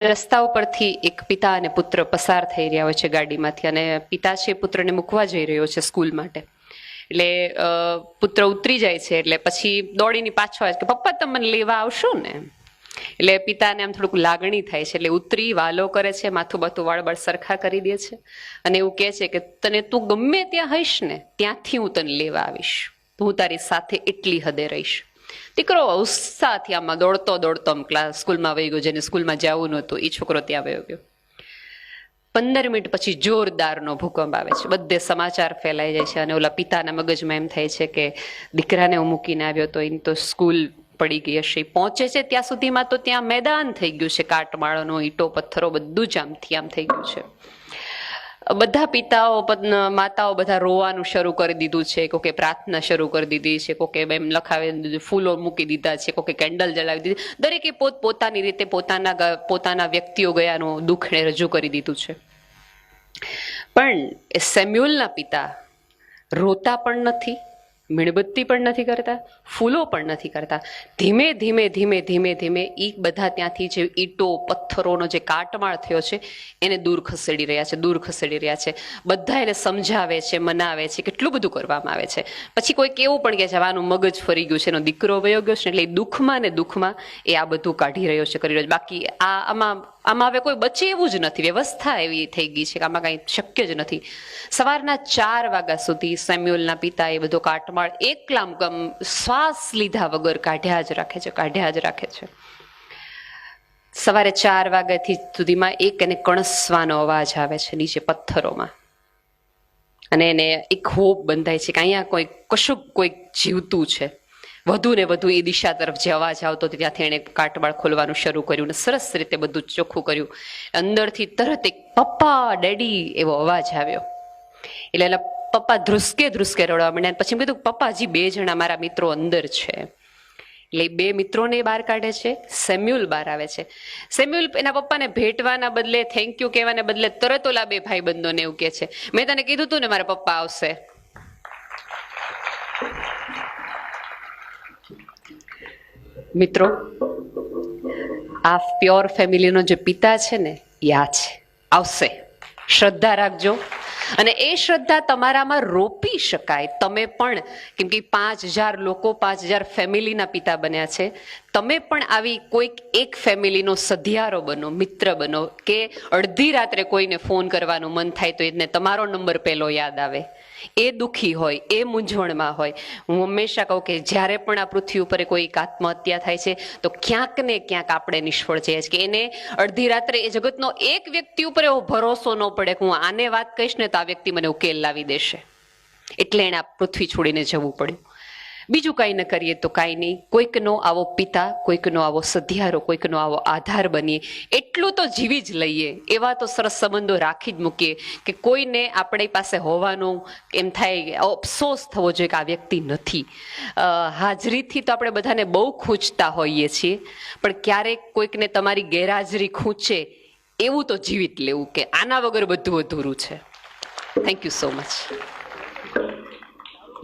રસ્તા ઉપરથી એક પિતા અને પુત્ર પસાર થઈ રહ્યા હોય છે ગાડીમાંથી, અને પિતા છે પુત્રને મૂકવા જઈ રહ્યો છે સ્કૂલ માટે. એટલે પુત્ર ઉતરી જાય છે, એટલે પછી દોડીને પાછો આવે કે પપ્પા તમે મને લેવા આવશો ને. એટલે પિતાને આમ થોડુંક લાગણી થાય છે, એટલે ઉતરી વાલો કરે છે, માથું બાથું વાળબળ સરખા કરી દે છે અને એવું કહે છે કે તને તું ગમે ત્યાં હઈશ ને ત્યાંથી હું તને લેવા આવીશ, હું તારી સાથે એટલી હદે રહીશ. દીકરો ઉત્સાહથી આમાં દોડતો દોડતો સ્કૂલમાં વહી ગયો, જેને સ્કૂલમાં જવું નહોતું એ છોકરો ત્યાં વહી ગયો. 15 મિનિટ પછી જોરદારનો ભૂકંપ આવે છે, બધે સમાચાર ફેલાઈ જાય છે અને ઓલા પિતાના મગજમાં એમ થાય છે કે દીકરાને હું મૂકીને આવ્યો તો એની તો સ્કૂલ પડી ગઈ હશે. પહોંચે છે ત્યાં સુધીમાં તો ત્યાં મેદાન થઈ ગયું છે, કાટમાળનો ઈંટો પથ્થરો બધું જ આમ થઈ ગયું છે. બધા પિતાઓ માતાઓ બધા રોવાનું શરૂ કરી દીધું છે, કોકે પ્રાર્થના શરૂ કરી દીધી છે, કોકે એમ લખાવી દીધું, ફૂલો મૂકી દીધા છે, કોકે કેન્ડલ જલાવી દીધી. દરેકે પોતાની રીતે પોતાના વ્યક્તિઓ ગયાનું દુઃખને રજૂ કરી દીધું છે. પણ એ સેમ્યુઅલના પિતા રોતા પણ નથી, મીણબત્તી પણ નથી કરતા, ફૂલો પણ નથી કરતા. ધીમે ધીમે ધીમે ધીમે ધીમે એ બધા ત્યાંથી જે ઈંટો પથ્થરોનો જે કાટમાળ થયો છે એને દૂર ખસેડી રહ્યા છે. બધા એને સમજાવે છે, મનાવે છે, કેટલું બધું કરવામાં આવે છે. પછી કોઈક એવું પણ કહે છે આનું મગજ ફરી ગયું છે, એનો દીકરો વયો ગયો છે, એટલે એ દુઃખમાં ને દુઃખમાં એ આ બધું કાઢી રહ્યો છે, કરી રહ્યો છે. બાકી આમાં હવે કોઈ બચે એવું જ નથી. વ્યવસ્થા એવી થઈ ગઈ છે કે આમાં કાંઈ શક્ય જ નથી. સવારના 4 વાગ્યા સુધી સેમ્યુઅલના પિતા એ બધો કાટમાળ એકલામ શ્વાસ લીધા વગર કાઢ્યા જ રાખે છે. સવારે 4 વાગ્યાથી સુધીમાં એક એને કણસવાનો અવાજ આવે છે નીચે પથ્થરોમાં, અને એને એક હોપ બંધાય છે કે અહીંયા કોઈક જીવતું છે. વધુ ને વધુ એ દિશા તરફ જે અવાજ આવતો ત્યાંથી એણે કાટમાળ ખોલવાનું શરૂ કર્યું ને સરસ રીતે બધું ચોખ્ખું કર્યું. અંદરથી તરત એક પપ્પા ડેડી એવો અવાજ આવ્યો. એટલે એના પપ્પા ધ્રુસકે રડવા માંડ્યા. પછી કીધું પપ્પા હજી 2 જણા મારા મિત્રો અંદર છે. એટલે 2 મિત્રોને બહાર કાઢે છે. સેમ્યુઅલ બહાર આવે છે. સેમ્યુઅલ એના પપ્પાને ભેટવાના બદલે, થેન્ક યુ કહેવાને બદલે તરત ઓલા 2 ભાઈબંધોને એવું કહે છે, મેં તને કીધું તું ને મારા પપ્પા આવશે. મિત્રો, આ પ્યોર ફેમિલીનો જે પિતા છે ને એ આ છે, આવશે. શ્રદ્ધા રાખજો, અને એ શ્રદ્ધા તમારામાં રોપી શકાય. તમે પણ, કેમ કે 5000 લોકો 5000 ફેમિલીના પિતા બન્યા છે. તમે પણ આવી કોઈક એક ફેમિલીનો સધિયારો બનો, મિત્ર બનો, કે અડધી રાત્રે કોઈને ફોન કરવાનું મન થાય તો એને તમારો નંબર પહેલો યાદ આવે. એ દુઃખી હોય, એ મૂંઝવણમાં હોય. હું હંમેશા કહું કે જ્યારે પણ આ પૃથ્વી ઉપર કોઈક આત્મહત્યા થાય છે તો ક્યાંક ને ક્યાંક આપણે નિષ્ફળ જઈએ છીએ. કે એને અડધી રાત્રે એ જગતનો એક વ્યક્તિ ઉપર એવો ભરોસો ન પડે કે હું આને વાત કહીશ ને તો આ વ્યક્તિ મને ઉકેલ લાવી દેશે, એટલે એને આ પૃથ્વી છોડીને જવું પડ્યું. બીજું કાંઈ ન કરીએ તો કાંઈ નહીં. કોઈકનો આવો પિતા, કોઈકનો આવો સધિયારો, કોઈકનો આવો આધાર બનીએ. એટલું તો જીવી જ લઈએ, એવા તો સરસ સંબંધો રાખી જ મૂકીએ કે કોઈને આપણી પાસે હોવાનું એમ થાય, અફસોસ થવો જોઈએ કે આ વ્યક્તિ નથી. હાજરીથી તો આપણે બધાને બહુ ખૂંચતા હોઈએ છીએ, પણ ક્યારેક કોઈકને તમારી ગેરહાજરી ખૂંચે એવું તો જીવી જ લેવું કે આના વગર બધું અધૂરું છે. Thank you so much.